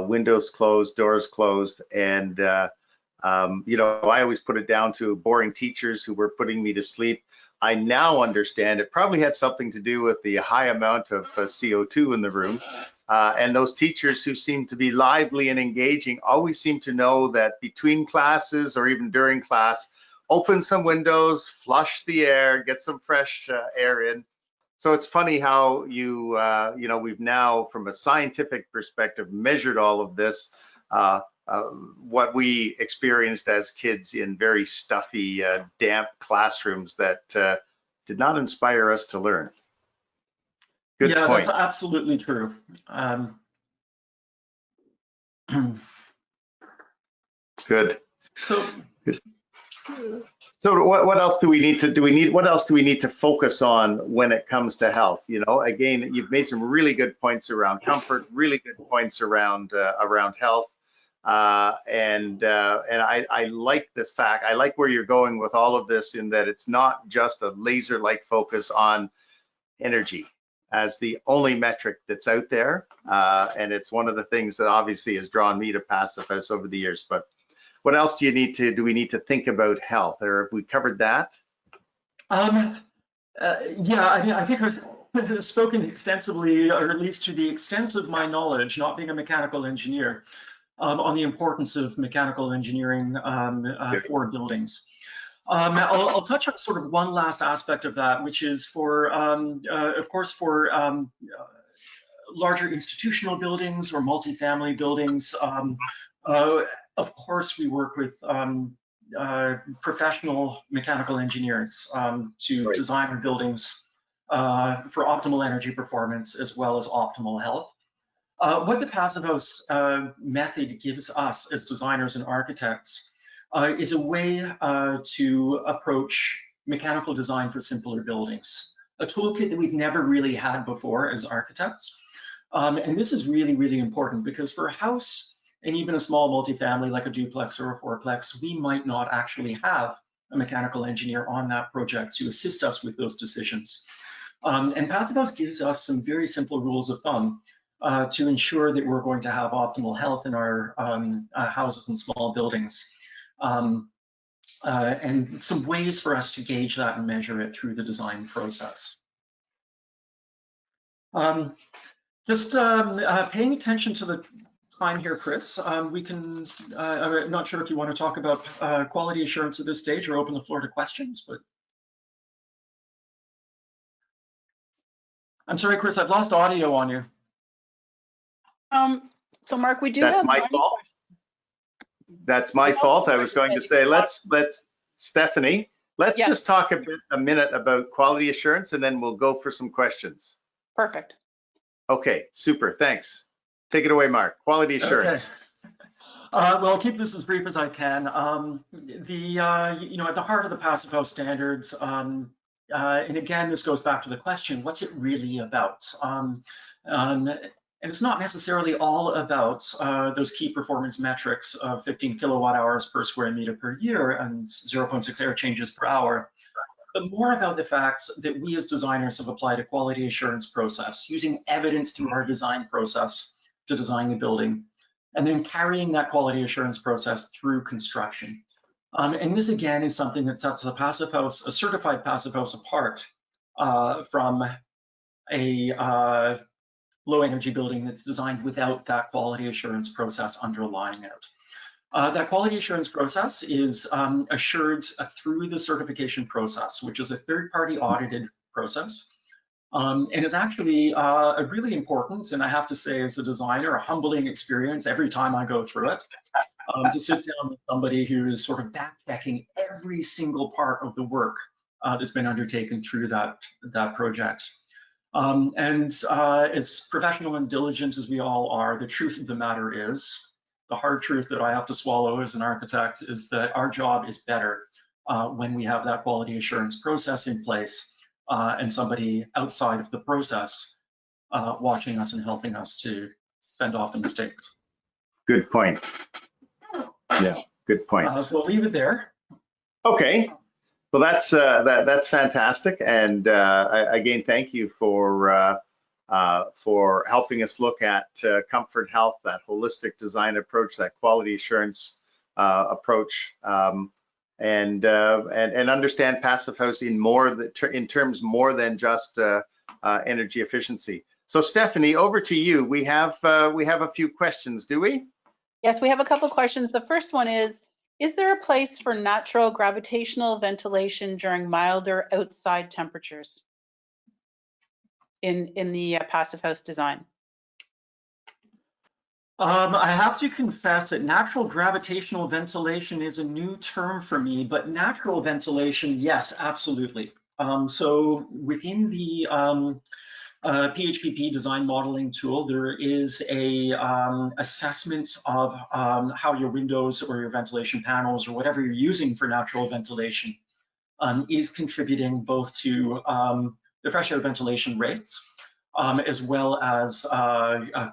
windows closed, doors closed, and you know, I always put it down to boring teachers who were putting me to sleep. I now understand it probably had something to do with the high amount of CO2 in the room. And those teachers who seem to be lively and engaging always seem to know that between classes or even during class, open some windows, flush the air, get some fresh air in. So it's funny how you know, we've now, from a scientific perspective, measured all of this. What we experienced as kids in very stuffy, damp classrooms that did not inspire us to learn. Good point. That's absolutely true. Good. So what else do we need to what else do we need to focus on when it comes to health? You know, again, you've made some really good points around comfort, really good points around health. And I like this fact. I like where you're going with all of this, in that it's not just a laser-like focus on energy as the only metric that's out there. And it's one of the things that obviously has drawn me to Passive House over the years. But what else do we need to think about health, or have we covered that? Yeah, I mean, I think I've spoken extensively, or at least to the extent of my knowledge, not being a mechanical engineer, on the importance of mechanical engineering for buildings. I'll touch on sort of one last aspect of that, which is for, of course, for larger institutional buildings or multifamily buildings. Of course, we work with professional mechanical engineers to design our buildings for optimal energy performance as well as optimal health. What the Passive House method gives us as designers and architects is a way to approach mechanical design for simpler buildings, a toolkit that we've never really had before as architects. And this is really, really important, because for a house and even a small multifamily like a duplex or a fourplex, we might not actually have a mechanical engineer on that project to assist us with those decisions. And Passive House gives us some very simple rules of thumb to ensure that we're going to have optimal health in our houses and small buildings. And some ways for us to gauge that and measure it through the design process. Just paying attention to the time here, Chris, we can, I'm not sure if you want to talk about quality assurance at this stage or open the floor to questions, but. I'm sorry, Chris, I've lost audio on you. So Mark, we do That's have my fault. That's my fault. I was going to say, let's Stephanie, let's just talk a minute about quality assurance, and then we'll go for some questions. Perfect. Okay, super, thanks. Take it away, Mark. Quality assurance. Okay. Well, I'll keep this as brief as I can. You know, at the heart of the Passive House standards, and again, this goes back to the question, what's it really about? And it's not necessarily all about those key performance metrics of 15 kilowatt hours per square meter per year and 0.6 air changes per hour, but more about the fact that we as designers have applied a quality assurance process using evidence through our design process to design the building and then carrying that quality assurance process through construction. And this again is something that sets a certified passive house apart from a low energy building that's designed without that quality assurance process underlying it. That quality assurance process is assured through the certification process, which is a third-party audited process. And it's actually a really important, and I have to say as a designer, a humbling experience every time I go through it, to sit down with somebody who is sort of back-checking every single part of the work that's been undertaken through that project. And as professional and diligent as we all are, the truth of the matter is, the hard truth that I have to swallow as an architect is that our job is better when we have that quality assurance process in place and somebody outside of the process watching us and helping us to fend off the mistakes. Good point. Yeah, good point. So I'll leave it there. Okay. Well, that's fantastic, and again, thank you for helping us look at comfort health, that holistic design approach, that quality assurance approach, and understand passive house in terms more than just energy efficiency. So, Stephanie, over to you. We have a few questions, do we? Yes, we have a couple questions. The first one is there a place for natural gravitational ventilation during milder outside temperatures in the passive house design? I have to confess that natural gravitational ventilation is a new term for me, but natural ventilation, yes, absolutely. So within the PHPP design modeling tool, there is a assessment of how your windows or your ventilation panels or whatever you're using for natural ventilation is contributing both to the fresh air ventilation rates as well as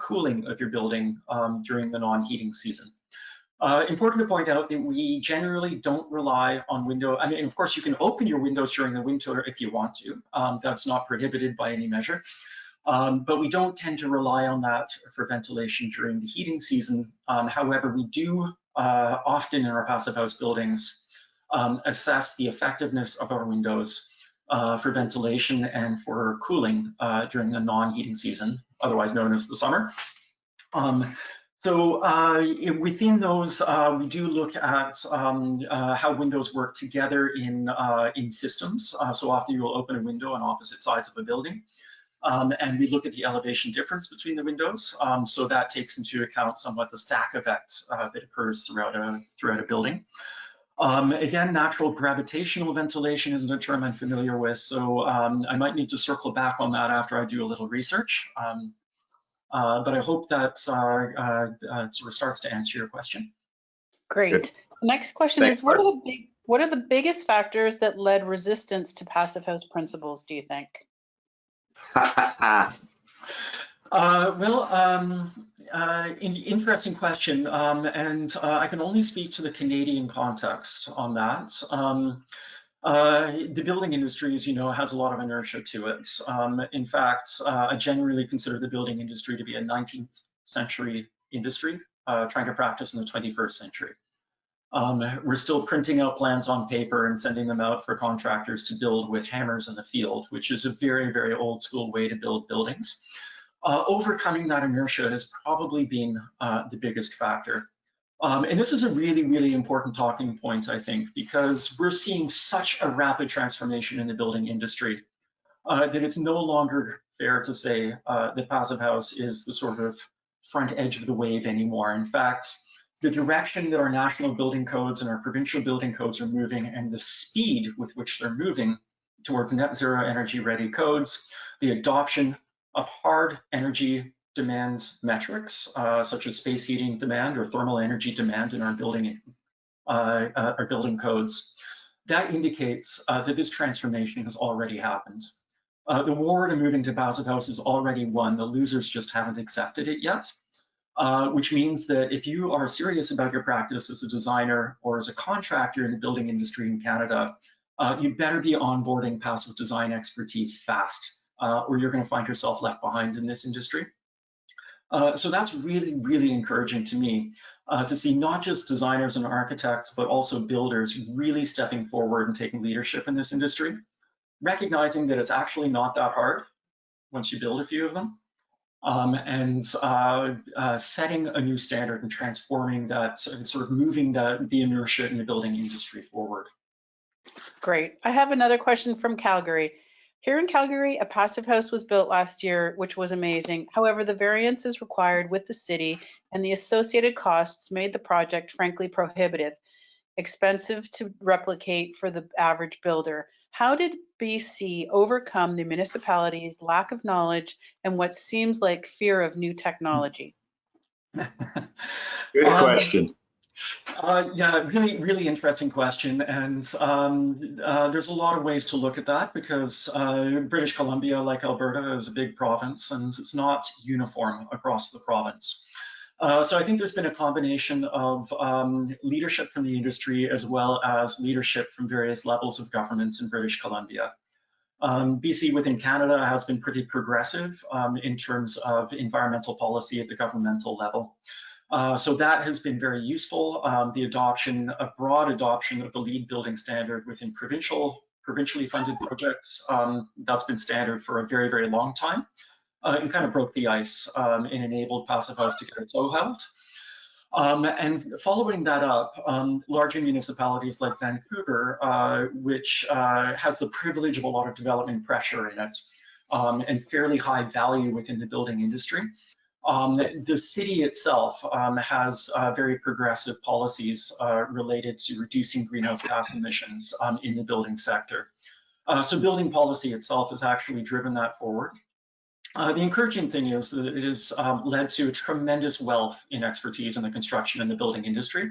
cooling of your building during the non-heating season. Important to point out that we generally don't rely on window. I mean, of course, you can open your windows during the winter if you want to. That's not prohibited by any measure. But we don't tend to rely on that for ventilation during the heating season. However, we do often in our passive house buildings assess the effectiveness of our windows for ventilation and for cooling during the non-heating season, otherwise known as the summer. So within those, we do look at how windows work together in systems. So often you will open a window on opposite sides of a building, and we look at the elevation difference between the windows. So that takes into account somewhat the stack effect that occurs throughout a building. Again, natural gravitational ventilation isn't a term I'm familiar with, so I might need to circle back on that after I do a little research. But I hope that sort of starts to answer your question. Great. Good. The next question Thanks, is, what are the biggest factors that led resistance to passive house principles, do you think? Interesting question, and I can only speak to the Canadian context on that. The building industry, as you know, has a lot of inertia to it. In fact, I generally consider the building industry to be a 19th century industry trying to practice in the 21st century. We're still printing out plans on paper and sending them out for contractors to build with hammers in the field, which is a very, very old school way to build buildings. Overcoming that inertia has probably been the biggest factor. And this is a really, really important talking point, I think, because we're seeing such a rapid transformation in the building industry that it's no longer fair to say that passive house is the sort of front edge of the wave anymore. In fact, the direction that our national building codes and our provincial building codes are moving and the speed with which they're moving towards net zero energy ready codes, the adoption of hard energy demand metrics, such as space heating demand or thermal energy demand in our building codes, that indicates that this transformation has already happened. The war to moving to passive house is already won. The losers just haven't accepted it yet, which means that if you are serious about your practice as a designer or as a contractor in the building industry in Canada, you better be onboarding passive design expertise fast, or you're going to find yourself left behind in this industry. So that's really, really encouraging to me to see not just designers and architects, but also builders really stepping forward and taking leadership in this industry, recognizing that it's actually not that hard once you build a few of them, and setting a new standard and transforming that, sort of moving the inertia in the building industry forward. Great. I have another question from Calgary. Here in Calgary, a passive house was built last year, which was amazing. However, the variances required with the city and the associated costs made the project frankly prohibitive, expensive to replicate for the average builder. How did BC overcome the municipality's lack of knowledge and what seems like fear of new technology? Good question. Yeah, really, really interesting question. And there's a lot of ways to look at that because British Columbia, like Alberta, is a big province and it's not uniform across the province. So I think there's been a combination of leadership from the industry as well as leadership from various levels of governments in British Columbia. BC within Canada has been pretty progressive in terms of environmental policy at the governmental level. So that has been very useful. The adoption, a broad adoption of the LEED building standard within provincially funded projects, that's been standard for a very, very long time and kind of broke the ice and enabled Passive House to get its O held. And following that up, larger municipalities like Vancouver, which has the privilege of a lot of development pressure in it and fairly high value within the building industry, the city itself has very progressive policies related to reducing greenhouse gas emissions in the building sector. So building policy itself has actually driven that forward. The encouraging thing is that it has led to a tremendous wealth in expertise in the construction and the building industry.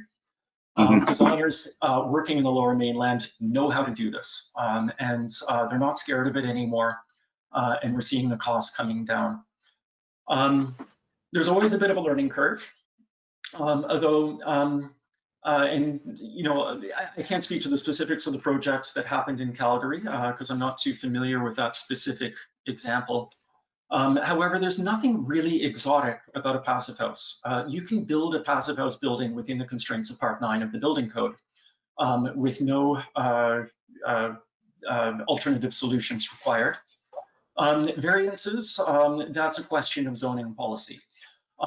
Designers working in the Lower Mainland know how to do this, and they're not scared of it anymore, and we're seeing the costs coming down. There's always a bit of a learning curve, although, and you know, I can't speak to the specifics of the project that happened in Calgary because I'm not too familiar with that specific example. However, there's nothing really exotic about a passive house. You can build a passive house building within the constraints of Part 9 of the building code with no alternative solutions required. Variances, that's a question of zoning policy.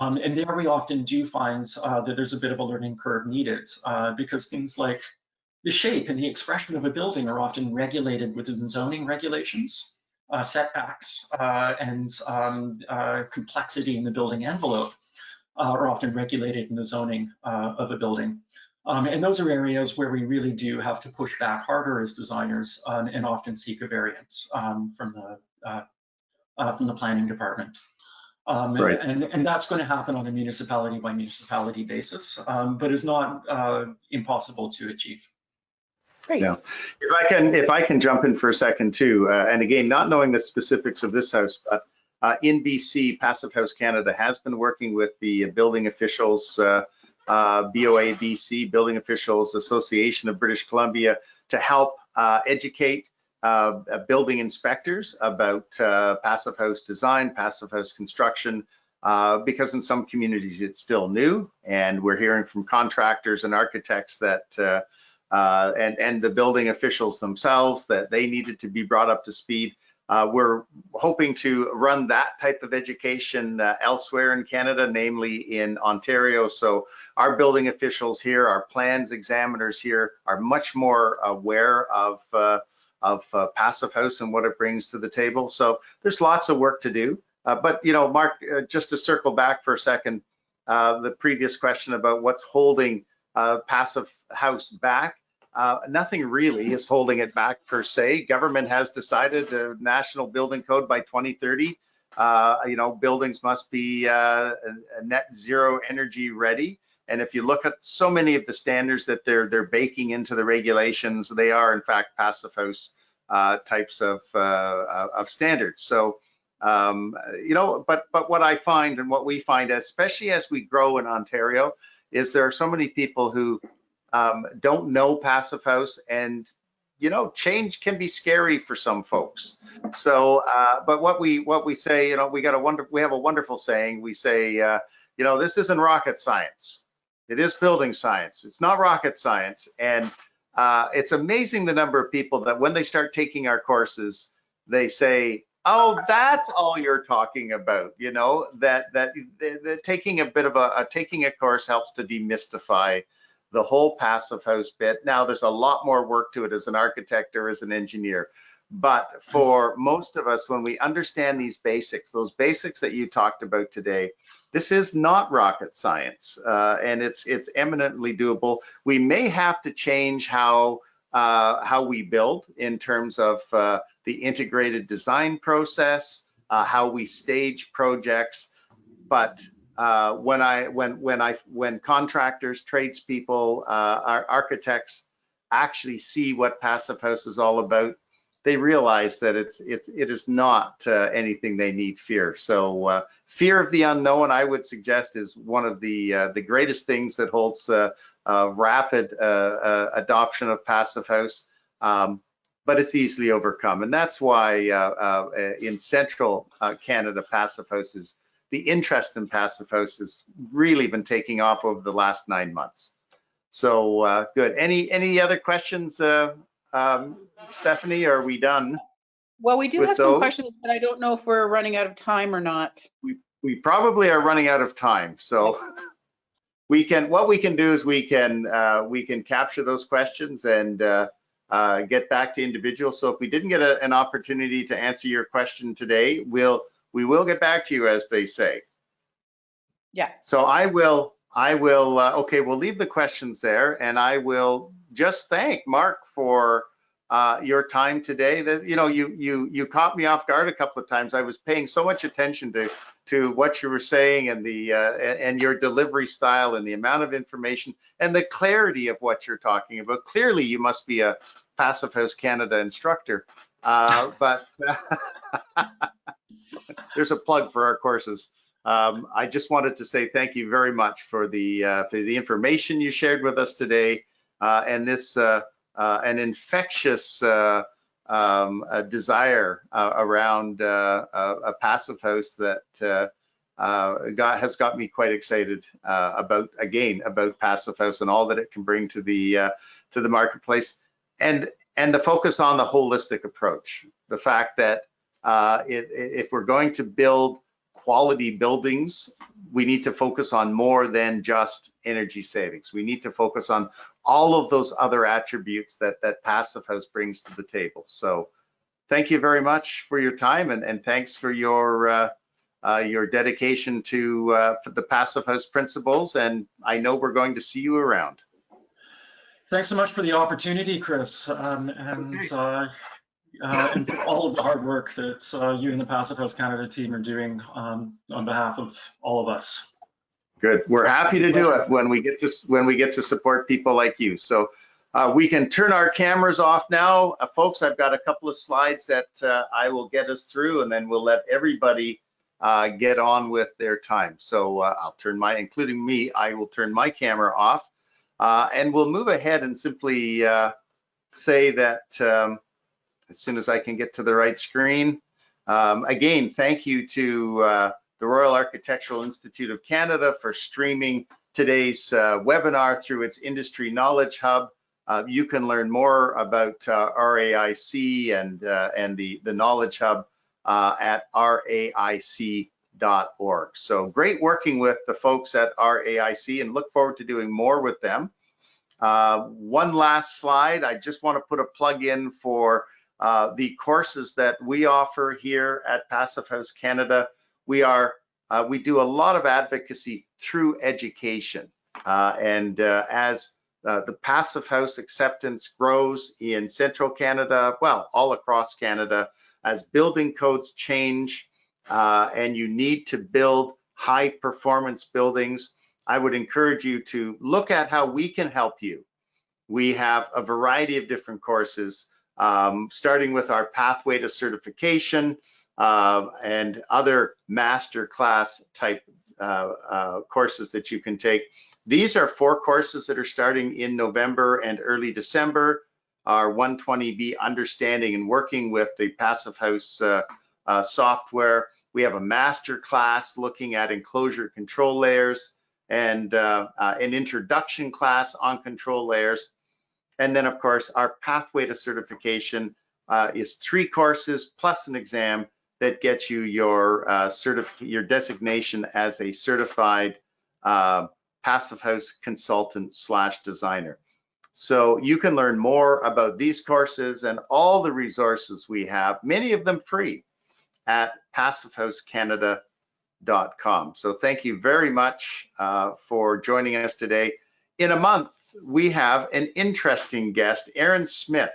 And there we often do find that there's a bit of a learning curve needed because things like the shape and the expression of a building are often regulated within zoning regulations, setbacks, and complexity in the building envelope are often regulated in the zoning of a building. And those are areas where we really do have to push back harder as designers and often seek a variance from the planning department. Right. And that's going to happen on a municipality by municipality basis, but is not impossible to achieve. Great. Yeah. If I can jump in for a second too, and again, not knowing the specifics of this house, but in BC, Passivhaus Canada has been working with the building officials, BOA BC, Building Officials Association of British Columbia, to help educate building inspectors about passive house design, passive house construction, because in some communities it's still new, and we're hearing from contractors and architects that and the building officials themselves that they needed to be brought up to speed. We're hoping to run that type of education elsewhere in Canada, namely in Ontario. So our building officials here, our plans examiners here are much more aware of passive house and what it brings to the table. So there's lots of work to do. But you know, Mark, just to circle back for a second, the previous question about what's holding passive house back, nothing really is holding it back per se. Government has decided a national building code by 2030. You know, buildings must be net zero energy ready. And if you look at so many of the standards that they're baking into the regulations, they are in fact passive house types of standards. So, you know, but what I find and what we find, especially as we grow in Ontario, is there are so many people who don't know passive house, and you know, change can be scary for some folks. So, but what we say, you know, we have a wonderful saying. We say, you know, this isn't rocket science. It is building science. It's not rocket science. And it's amazing the number of people that when they start taking our courses, they say, oh, that's all you're talking about. You know, that taking a bit of taking a course helps to demystify the whole passive house bit. Now, there's a lot more work to it as an architect or as an engineer. But for most of us, when we understand these basics, those basics that you talked about today, this is not rocket science, and it's eminently doable. We may have to change how we build in terms of the integrated design process, how we stage projects, but when contractors, tradespeople, our architects actually see what Passive House is all about, they realize that it is not anything they need fear. So fear of the unknown, I would suggest, is one of the greatest things that holds rapid adoption of Passive House. But it's easily overcome, and that's why in central Canada, Passive House is, the interest in Passive House has really been taking off over the last 9 months. So good. Any other questions, Stephanie? Are we done? Well, we do with have some those? questions, but I don't know if we're running out of time or not. We probably are running out of time. So what we can do is we can capture those questions and get back to individuals. So if we didn't get an opportunity to answer your question today, we will get back to you, as they say. Yeah. So I will, okay, we'll leave the questions there, and I will just thank Mark for your time today. That, you know, you caught me off guard a couple of times. I was paying so much attention to what you were saying, and and your delivery style, and the amount of information and the clarity of what you're talking about. Clearly, you must be a Passivhaus Canada instructor, but there's a plug for our courses. I just wanted to say thank you very much for the information you shared with us today, and this an infectious desire around a Passive House that has got me quite excited about Passive House and all that it can bring to the marketplace, and the focus on the holistic approach. The fact that if we're going to build quality buildings, we need to focus on more than just energy savings. We need to focus on all of those other attributes that Passive House brings to the table. So thank you very much for your time, and thanks for your dedication to the Passive House principles, and I know we're going to see you around. Thanks so much for the opportunity, Chris, and for all of the hard work that you and the Passivhaus Canada team are doing on behalf of all of us. Good. We're happy to do it when we get to support people like you. So we can turn our cameras off now, folks. I've got a couple of slides that I will get us through, and then we'll let everybody get on with their time. So I'll turn including me, I will turn my camera off, and we'll move ahead and simply say that. As soon as I can get to the right screen. Again, thank you to the Royal Architectural Institute of Canada for streaming today's webinar through its Industry Knowledge Hub. You can learn more about RAIC and the Knowledge Hub at raic.org. So great working with the folks at RAIC, and look forward to doing more with them. One last slide. I just want to put a plug in for the courses that we offer here at Passivhaus Canada. We do a lot of advocacy through education, and as the Passive House acceptance grows in central Canada, well, all across Canada, as building codes change, and you need to build high performance buildings, I would encourage you to look at how we can help you. We have a variety of different courses, starting with our pathway to certification and other master class type courses that you can take. These are 4 courses that are starting in November and early December. our 120B understanding and working with the Passivhaus software. We have a master class looking at enclosure control layers and an introduction class on control layers. And then, of course, our pathway to certification is 3 courses plus an exam that gets you your your designation as a certified Passivhaus consultant / designer. So you can learn more about these courses and all the resources we have, many of them free, at passivhauscanada.com. So thank you very much for joining us today. In a month, we have an interesting guest, Aaron Smith,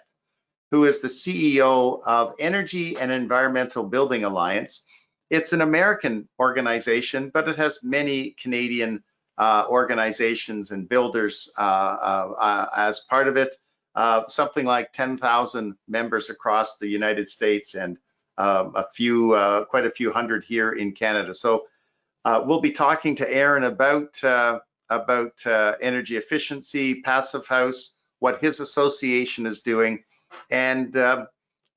who is the CEO of Energy and Environmental Building Alliance. It's an American organization, but it has many Canadian organizations and builders as part of it. Something like 10,000 members across the United States and quite a few hundred here in Canada. So we'll be talking to Aaron about energy efficiency, Passivhaus, what his association is doing, and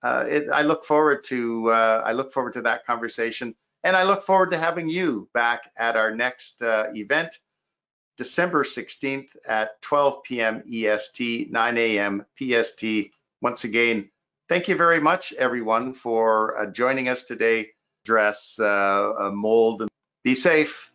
I look forward to that conversation, and I look forward to having you back at our next event, December 16th at 12 p.m. EST, 9 a.m. PST. Once again, thank you very much, everyone, for joining us today. Address mold. Be safe.